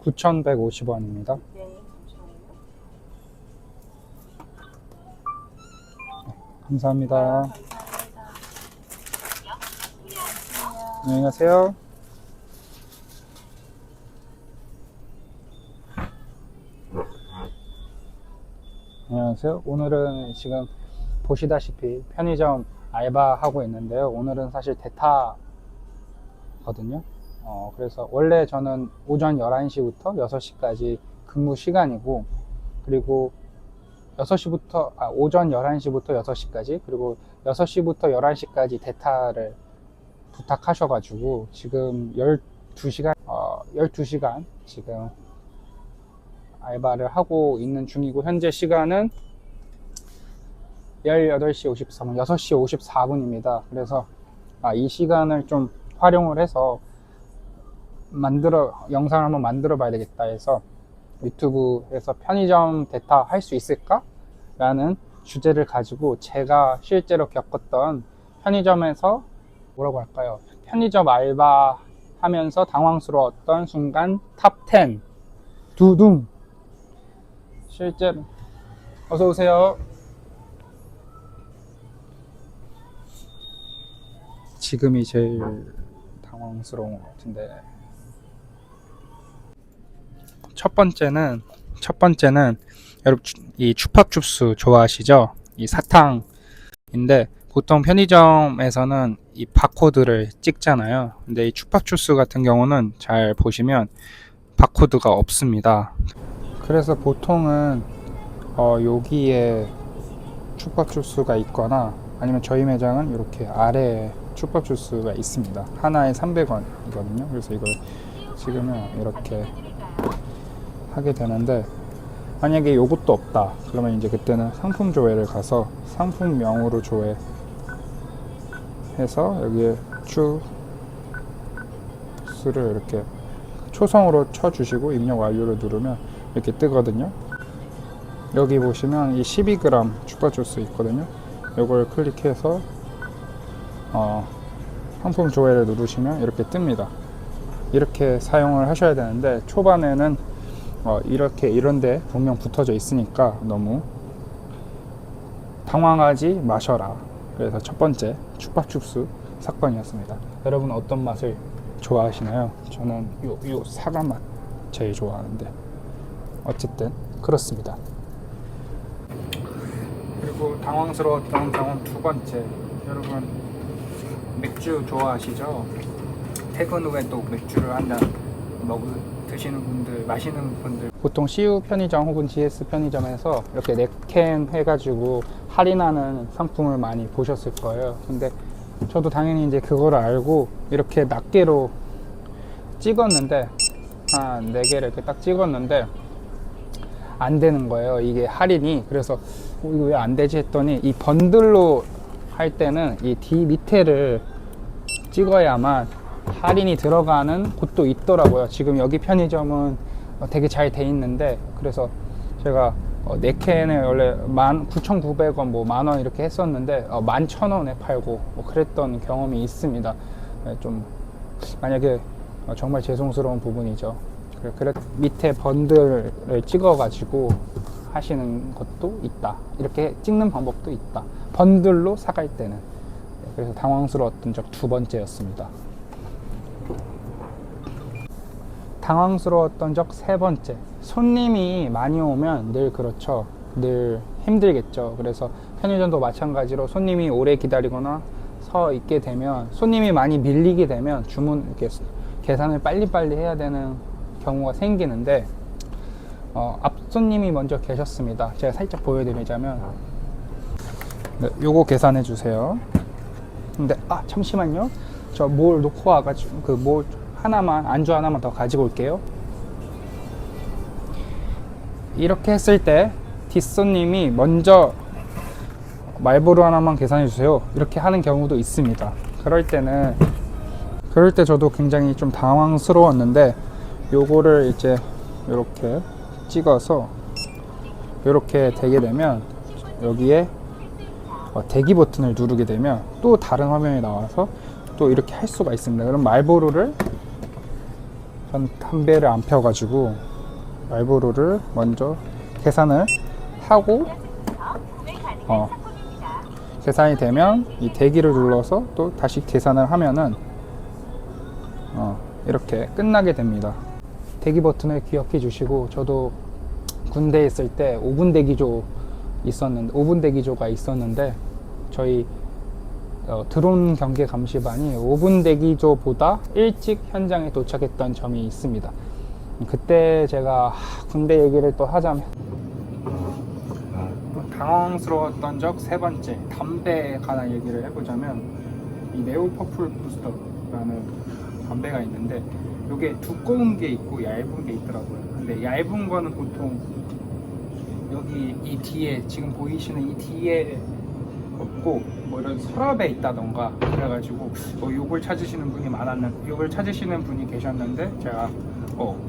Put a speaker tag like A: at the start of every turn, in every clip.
A: 9,150원입니다.
B: 네, 잠시만요.
A: 감사합니다.
B: 감사합니다.
A: 안녕히 가세요. 안녕하세요. 오늘은 지금 보시다시피 편의점 알바하고 있는데요. 오늘은 사실 대타거든요. 그래서 원래 저는 오전 11시부터 6시까지 근무 시간이고, 그리고 오전 11시부터 6시까지, 그리고 6시부터 11시까지 대타를 부탁하셔가지고 지금 12시간 지금 알바를 하고 있는 중이고, 현재 시간은 18시 54분, 6시 54분입니다. 그래서 이 시간을 좀 활용을 해서 영상을 한번 만들어 봐야 되겠다 해서 유튜브에서 편의점 대타 할 수 있을까? 라는 주제를 가지고 제가 실제로 겪었던 편의점에서 뭐라고 할까요? 편의점 알바 하면서 당황스러웠던 순간 탑10 두둥. 실제로 어서 오세요. 지금이 제일 당황스러운 것 같은데, 첫 번째는 여러분 이 추팝춥스 좋아하시죠? 이 사탕인데 보통 편의점에서는 이 바코드를 찍잖아요. 근데 이 추팝춥스 같은 경우는 잘 보시면 바코드가 없습니다. 그래서 보통은 여기에 추팝춥스가 있거나, 아니면 저희 매장은 이렇게 아래에 추팝춥스가 있습니다. 하나에 300원이거든요. 그래서 이걸 찍으면 이렇게 하게 되는데, 만약에 요것도 없다 그러면 이제 그때는 상품 조회를 가서 상품명으로 조회해서 여기에 추스를 이렇게 초성으로 쳐주시고 입력 완료를 누르면 이렇게 뜨거든요. 여기 보시면 이 12g 추파주스 있거든요. 이걸 클릭해서 상품 조회를 누르시면 이렇게 뜹니다. 이렇게 사용을 하셔야 되는데, 초반에는 이렇게 이런데 분명 붙어져 있으니까 너무 당황하지 마셔라. 그래서 첫 번째 추파춥스 사건이었습니다. 여러분 어떤 맛을 좋아하시나요? 저는 요 사과 맛 제일 좋아하는데, 어쨌든 그렇습니다. 그리고 당황스러웠던 경험 두 번째, 여러분 맥주 좋아하시죠? 퇴근 후에 또 맥주를 한 잔 드시는 분들, 마시는 분들, 보통 CU 편의점 혹은 GS 편의점에서 이렇게 4캔 해가지고 할인하는 상품을 많이 보셨을 거예요. 근데 저도 당연히 이제 그거를 알고 이렇게 낱개로 찍었는데, 한 4개를 이렇게 딱 찍었는데 안 되는 거예요, 이게 할인이. 그래서 이거 왜 안 되지 했더니, 이 번들로 할 때는 이 D 밑에를 찍어야만 할인이 들어가는 곳도 있더라고요. 지금 여기 편의점은 되게 잘 돼 있는데, 그래서 제가 4캔에 원래 19,900원 뭐 만원 이렇게 했었는데 11,000원에 팔고 뭐 그랬던 경험이 있습니다. 좀 만약에 정말 죄송스러운 부분이죠. 그래 밑에 번들을 찍어 가지고 하시는 것도 있다. 이렇게 찍는 방법도 있다, 번들로 사갈 때는. 그래서 당황스러웠던 적 두 번째였습니다. 당황스러웠던 적 세 번째, 손님이 많이 오면 늘 그렇죠. 늘 힘들겠죠. 그래서 편의점도 마찬가지로 손님이 오래 기다리거나 서 있게 되면, 손님이 많이 밀리게 되면 이렇게 계산을 빨리빨리 해야 되는 경우가 생기는데, 앞 손님이 먼저 계셨습니다. 제가 살짝 보여드리자면, 네, 요거 계산해 주세요. 근데 잠시만요, 저 뭘 놓고 와가지고 그 안주 하나만 더 가지고 올게요. 이렇게 했을 때 뒷손님이 먼저 말보로 하나만 계산해 주세요, 이렇게 하는 경우도 있습니다. 그럴 때 저도 굉장히 좀 당황스러웠는데, 요거를 이제 이렇게 찍어서 이렇게 되게 되면, 여기에 대기 버튼을 누르게 되면 또 다른 화면이 나와서 또 이렇게 할 수가 있습니다. 그럼 말보로를 전 담배를 안 펴가지고 말보로를 먼저 계산을 하고 계산이 되면 이 대기를 눌러서 또 다시 계산을 하면은 이렇게 끝나게 됩니다. 대기 버튼을 기억해 주시고, 저도 군대에 있을 때 5분 대기조가 있었는데 저희 드론 경계 감시반이 5분 대기조보다 일찍 현장에 도착했던 점이 있습니다. 그때 제가 군대 얘기를 또 하자면 당황스러웠던 적 세 번째, 담배에 관한 얘기를 해보자면 이 네오 퍼플 부스터라는 담배가 있는데 이게 두꺼운 게 있고 얇은 게 있더라고요. 근데 얇은 거는 보통 여기 이 뒤에 지금 보이시는 이 뒤에 없고 뭐 이런 서랍에 있다던가 그래가지고 요걸 찾으시는 분이 계셨는데 제가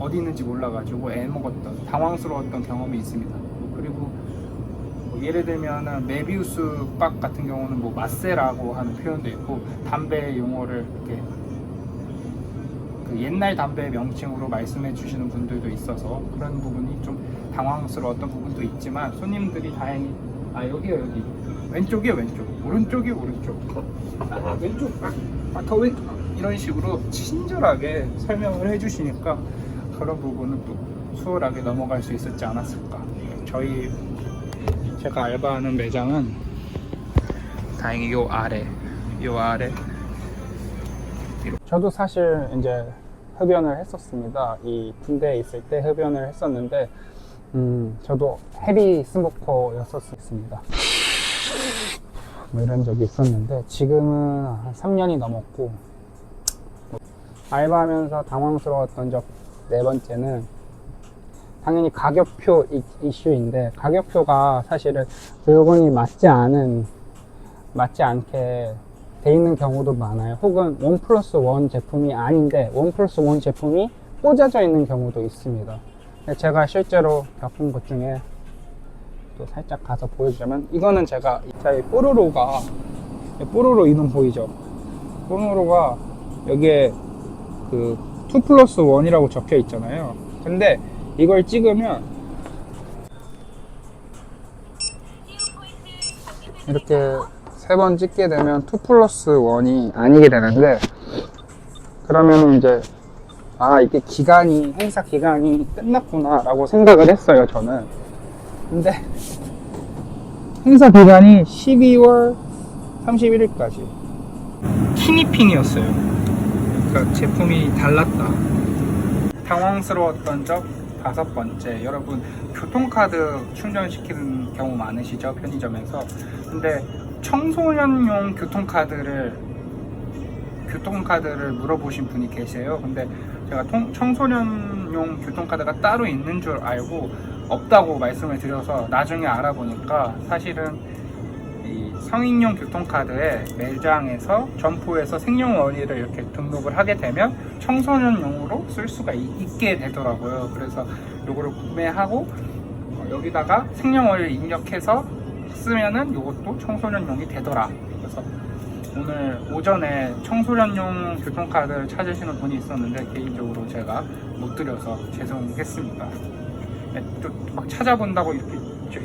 A: 어디 있는지 몰라가지고 애먹었던, 당황스러웠던 경험이 있습니다. 그리고 예를 들면 메비우스 박 같은 경우는 뭐 마세라고 하는 표현도 있고, 담배 용어를 이렇게 그 옛날 담배 명칭으로 말씀해 주시는 분들도 있어서 그런 부분이 좀 당황스러웠던 부분도 있지만, 손님들이 다행히 여기요, 여기 왼쪽이요, 왼쪽, 오른쪽이요, 오른쪽, 왼쪽, 더 왼쪽, 이런 식으로 친절하게 설명을 해주시니까 그런 부분은 또 수월하게 넘어갈 수 있었지 않았을까. 제가 알바하는 매장은 다행히 요 아래 저도 사실 이제 흡연을 했었습니다. 이 군대에 있을 때 흡연을 했었는데 저도 헤비 스모커였었습니다. 뭐 이런 적이 있었는데 지금은 한 3년이 넘었고, 알바하면서 당황스러웠던 적 네 번째는 당연히 가격표 이슈인데, 가격표가 사실은 조건이 맞지 않게 돼 있는 경우도 많아요. 혹은 1+1 제품이 아닌데 1+1 제품이 꽂아져 있는 경우도 있습니다. 제가 실제로 겪은 것 중에 또 살짝 가서 보여주자면, 이거는 제가 뽀로로 이름 보이죠? 뽀로로가 여기에 그 2+1이라고 적혀 있잖아요. 근데 이걸 찍으면 이렇게 3번 찍게 되면 2+1이 아니게 되는데, 그러면 이제 이게 행사 기간이 끝났구나 라고 생각을 했어요, 저는. 근데 행사 기간이 12월 31일까지 티니핑이었어요. 그러니까 제품이 달랐다. 당황스러웠던 적 5번째, 여러분 교통카드 충전시키는 경우 많으시죠, 편의점에서. 근데 청소년용 교통카드를 물어보신 분이 계세요. 근데 제가 청소년용 교통카드가 따로 있는 줄 알고 없다고 말씀을 드려서 나중에 알아보니까 사실은 이 성인용 교통카드에 매장에서 점포에서 생년월일을 이렇게 등록을 하게 되면 청소년용으로 쓸 수가 있게 되더라고요. 그래서 요거를 구매하고 여기다가 생년월일 입력해서 쓰면은 요것도 청소년용이 되더라. 그래서 오늘 오전에 청소년용 교통카드를 찾으시는 분이 있었는데 개인적으로 제가 못 드려서 죄송했습니다. 또 막 찾아본다고 이렇게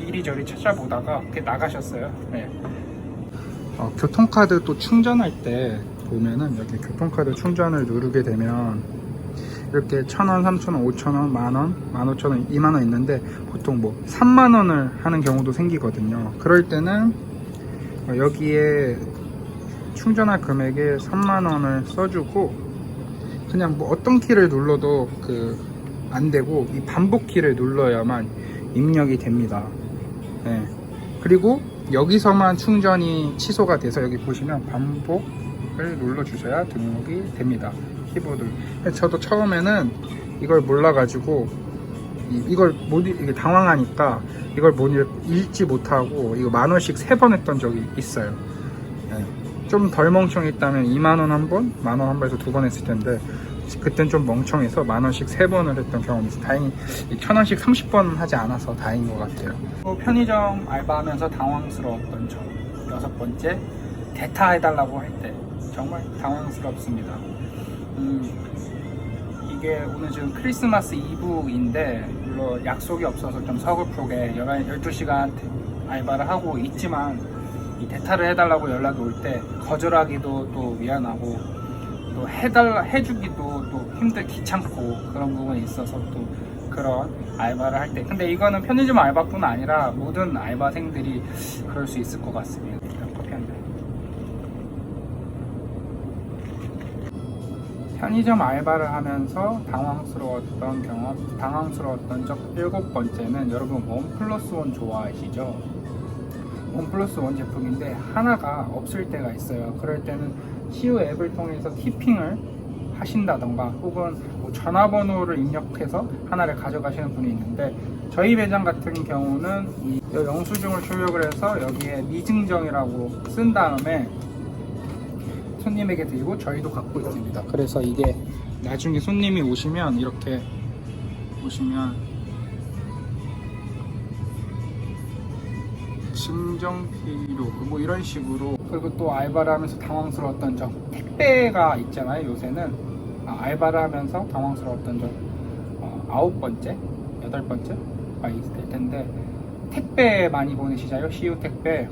A: 이리저리 찾아보다가 이렇게 나가셨어요. 네. 교통카드 또 충전할 때 보면은 여기 교통카드 충전을 누르게 되면 이렇게 1,000원, 3,000원, 5,000원, 만원, 15,000원, 2만원 있는데 보통 뭐 3만원을 하는 경우도 생기거든요. 그럴 때는 여기에 충전할 금액에 3만원을 써주고, 그냥 뭐 어떤 키를 눌러도 안 되고 이 반복 키를 눌러야만 입력이 됩니다. 네. 그리고 여기서만 충전이 취소가 돼서 여기 보시면 반복을 눌러주셔야 등록이 됩니다. 키보드. 저도 처음에는 이걸 몰라가지고 이게 당황하니까 이걸 읽지 못하고 이거 10,000원씩 3번 했던 적이 있어요. 네. 좀 덜 멍청했다면 2만원 한 번, 10,000원 한 번에서 2번 했을 텐데 그땐 좀 멍청해서 10,000원씩 3번을 했던 경험이 있어요. 다행히 1,000원씩 30번 하지 않아서 다행인 것 같아요. 편의점 알바하면서 당황스러웠던 점 6번째, 대타 해달라고 할 때 정말 당황스럽습니다. 이 이게 오늘 지금 크리스마스 이브인데 물론 약속이 없어서 좀 서글프게 12시간 알바를 하고 있지만 이 대타를 해달라고 연락이 올 때 거절하기도 또 미안하고 또 해주기도 또 귀찮고 그런 부분이 있어서 또 그런 알바를 할 때, 근데 이거는 편의점 알바뿐 아니라 모든 알바생들이 그럴 수 있을 것 같습니다. 편의점 알바를 하면서 당황스러웠던 적 7번째는 여러분 원+1 좋아하시죠? 원+1 제품인데 하나가 없을 때가 있어요. 그럴 때는 CU 앱을 통해서 키핑을 하신다던가 혹은 뭐 전화번호를 입력해서 하나를 가져가시는 분이 있는데, 저희 매장 같은 경우는 이 영수증을 출력을 해서 여기에 미증정이라고 쓴 다음에 손님에게 드리고 저희도 갖고 있습니다. 그래서 이게 나중에 손님이 오시면 이렇게 보시면 증정 기록 뭐 이런 식으로. 그리고 또 알바를 하면서 당황스러웠던 점, 택배가 있잖아요. 요새는 알바를 하면서 당황스러웠던 점 9번째, 8번째가 있을 텐데, 택배 많이 보내시잖아요. CU 택배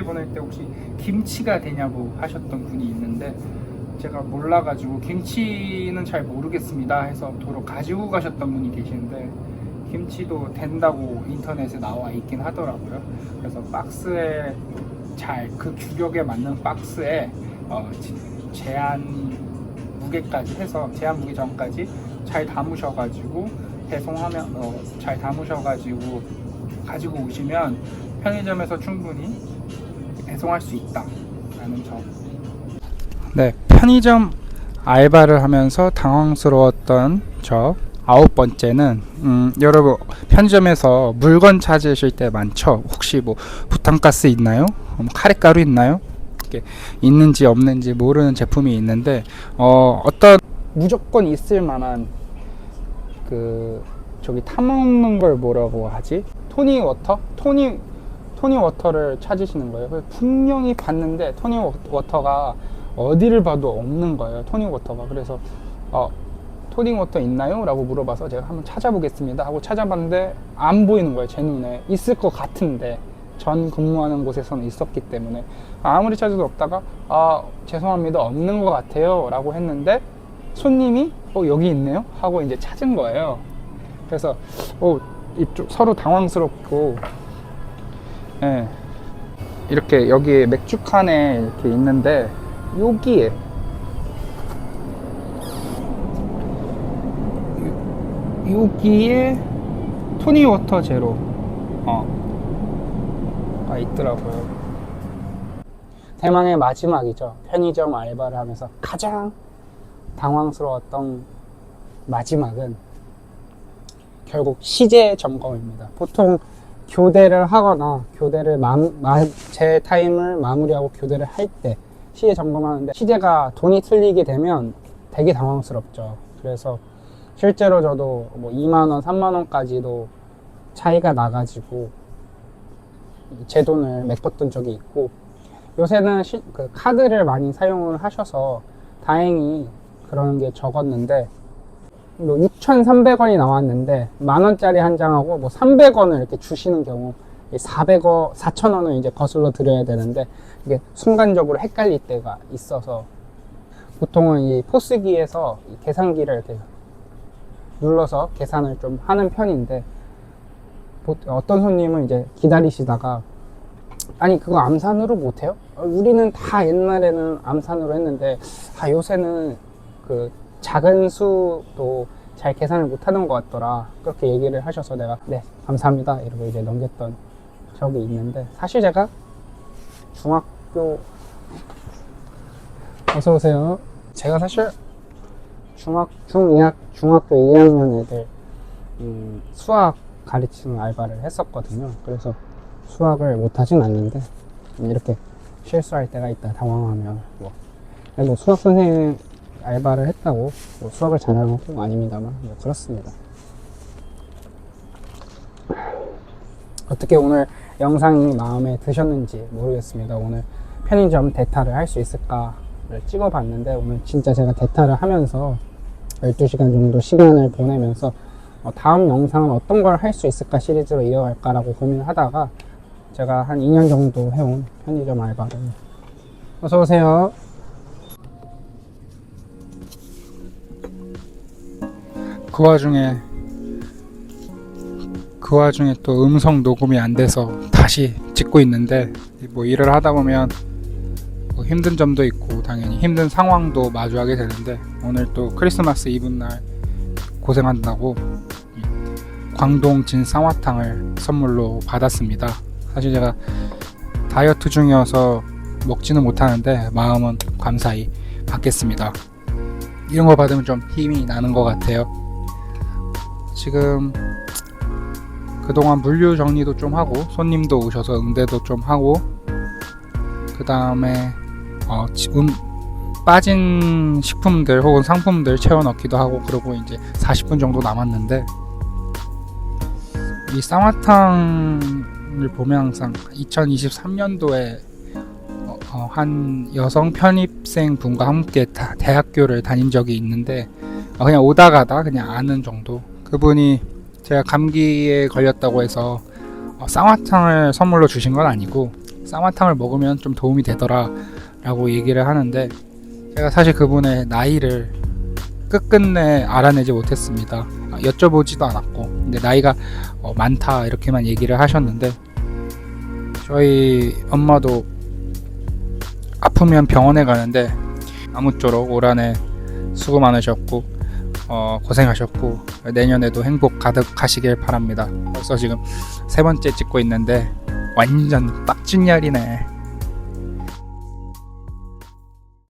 A: 보낼 때 혹시 김치가 되냐고 하셨던 분이 있는데, 제가 몰라가지고 김치는 잘 모르겠습니다 해서 도로 가지고 가셨던 분이 계시는데, 김치도 된다고 인터넷에 나와 있긴 하더라고요. 그래서 박스에 그 규격에 맞는 박스에 제한 무게까지 해서 제한 무게 전까지 잘 담으셔가지고 배송하면 잘 담으셔가지고 가지고 오시면 편의점에서 충분히 배송할 수 있다라는 점. 네, 편의점 알바를 하면서 당황스러웠던 적 9번째는 여러분 편의점에서 물건 찾으실 때 많죠. 혹시 뭐 부탄가스 있나요? 카레가루 있나요? 이렇게 있는지 없는지 모르는 제품이 있는데 어떤 무조건 있을 만한 저기 타먹는 걸 뭐라고 하지? 토니워터를 찾으시는 거예요. 분명히 봤는데 토니워터가 어디를 봐도 없는 거예요. 토니워터가. 그래서 토니워터 있나요? 라고 물어봐서 제가 한번 찾아보겠습니다 하고 찾아봤는데 안 보이는 거예요. 제 눈에 있을 것 같은데 전 근무하는 곳에서는 있었기 때문에 아무리 찾아도 없다가 죄송합니다, 없는 것 같아요 라고 했는데, 손님이 여기 있네요 하고 이제 찾은 거예요. 그래서 이쪽 서로 당황스럽고, 예, 이렇게 여기 맥주칸에 이렇게 있는데 여기에 토니워터 제로 가 있더라고요. 대망의 마지막이죠. 편의점 알바를 하면서 가장 당황스러웠던 마지막은 결국 시제 점검입니다. 보통 교대를 하거나 제 타임을 마무리하고 교대를 할 때 시제 점검하는데, 시제가 돈이 틀리게 되면 되게 당황스럽죠. 그래서 실제로 저도 뭐 2만원, 3만원까지도 차이가 나가지고 제 돈을 메꿨던 적이 있고, 요새는 카드를 많이 사용을 하셔서 다행히 그런 게 적었는데, 뭐 6,300원이 나왔는데 만원짜리 한 장하고 뭐 300원을 이렇게 주시는 경우 4,000원을 이제 거슬러 드려야 되는데, 이게 순간적으로 헷갈릴 때가 있어서 보통은 이 포스기에서 이 계산기를 이렇게 눌러서 계산을 좀 하는 편인데, 어떤 손님은 이제 기다리시다가 아니 그거 암산으로 못해요? 우리는 다 옛날에는 암산으로 했는데 요새는 작은 수도 잘 계산을 못하는 것 같더라, 그렇게 얘기를 하셔서 내가 네 감사합니다 이러고 이제 넘겼던 적이 있는데, 사실 제가 어서오세요. 제가 사실 중학교 2학년 애들 수학 가르치는 알바를 했었거든요. 그래서 수학을 못하진 않는데 이렇게 실수할 때가 있다, 당황하면. 뭐 수학 선생님 알바를 했다고 뭐 수학을 잘하는 건 아닙니다만 뭐 그렇습니다. 어떻게 오늘 영상이 마음에 드셨는지 모르겠습니다. 오늘 편의점 대타를 할 수 있을까를 찍어봤는데, 오늘 진짜 제가 대타를 하면서
B: 12시간 정도 시간을 보내면서 다음 영상은 어떤 걸 할 수 있을까 시리즈로 이어갈까라고 고민하다가 제가 한 2년 정도 해온 편의점 알바를. 어서오세요.
A: 그 와중에 또 음성 녹음이 안 돼서 다시 찍고 있는데, 뭐 일을 하다 보면 뭐 힘든 점도 있고 당연히 힘든 상황도 마주하게 되는데, 오늘 또 크리스마스 이브날 고생한다고 광동 진 쌍화탕을 선물로 받았습니다. 사실 제가 다이어트 중이어서 먹지는 못하는데 마음은 감사히 받겠습니다. 이런 거 받으면 좀 힘이 나는 것 같아요. 지금 그동안 물류 정리도 좀 하고, 손님도 오셔서 응대도 좀 하고, 그 다음에 빠진 식품들 혹은 상품들 채워 넣기도 하고, 그러고 이제 40분 정도 남았는데, 이 쌍화탕을 보면 항상 2023년도에 한 여성 편입생 분과 함께 대학교를 다닌 적이 있는데, 그냥 오다 가다 그냥 아는 정도. 그분이 제가 감기에 걸렸다고 해서 쌍화탕을 선물로 주신 건 아니고, 쌍화탕을 먹으면 좀 도움이 되더라 라고 얘기를 하는데, 제가 사실 그분의 나이를 끝끝내 알아내지 못했습니다. 여쭤보지도 않았고, 근데 나이가 많다 이렇게만 얘기를 하셨는데, 저희 엄마도 아프면 병원에 가는데 아무쪼록 올 한해 수고 많으셨고 고생하셨고 내년에도 행복 가득하시길 바랍니다. 벌써 지금 3번째 찍고 있는데 완전 빡진 날이네.